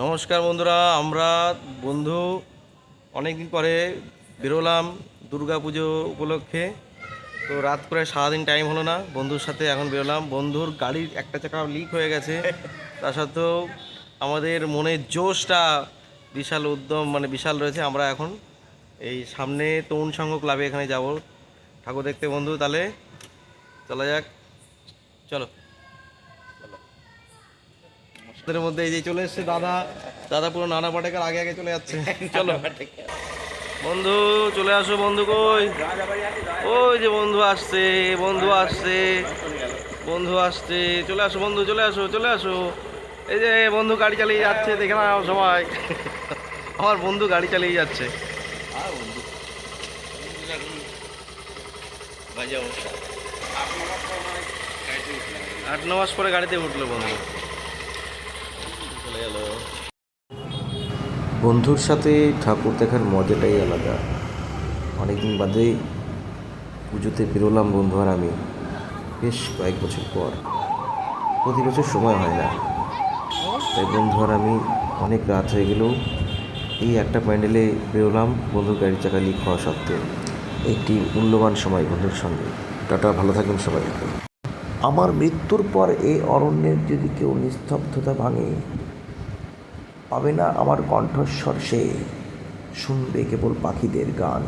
নমস্কার বন্ধুরা, আমরা বন্ধু অনেকদিন পরে বেরোলাম দুর্গাপুজো উপলক্ষে। তো রাত করে সারাদিন টাইম হলো না, বন্ধুর সাথে এখন বেরোলাম। বন্ধুর গাড়ির একটা চাকা লিক হয়ে গেছে, তা সত্ত্বেও আমাদের মনের জোশটা বিশাল উদ্যম, বিশাল রয়েছে। আমরা এখন এই সামনে তরুণ সংঘ ক্লাবে এখানে যাব ঠাকুর দেখতে। বন্ধু তাহলে চলা যাক, চলো। এর মধ্যে এই যে চলে এসছে দাদা। দাদা পুরো নানা পাটেকার আগে আগে চলে যাচ্ছে। চলো বন্ধু, চলে আসো। বন্ধু কই? ওই যে বন্ধু আসছে, বন্ধু আসছে, বন্ধু আসছে। চলে আসো বন্ধু, চলে আসো, চলে আসো। এই যে বন্ধু গাড়ি চালিয়ে যাচ্ছে, দেখে নাও সবাই। আমার বন্ধু গাড়ি চালিয়ে যাচ্ছে। 8-9 মাস পরে গাড়িতে উঠলো বন্ধু, চলে গেল। বন্ধুর সাথে ঠাকুর দেখার মজাটাই আলাদা। অনেকদিন বাদে পুজোতে বেরোলাম বন্ধু আর আমি, বেশ কয়েক বছর পর। প্রতি বছর সময় হয় না, তাই বন্ধু আর আমি অনেক রাত হয়ে গেলেও এই একটা প্যান্ডেলে বেরোলাম বন্ধুর গাড়ির চাকা লিক হওয়া সত্ত্বেও। একটি মূল্যবান সময় বন্ধুর সঙ্গে। টাটা, ভালো থাকবেন সবাই। আমার মৃত্যুর পর এই অরণ্যের যদি কেউ নিস্তব্ধতা ভাঙে, পাবে না আমার কণ্ঠস্বর, সে শুনবে কেবল পাখিদের গান।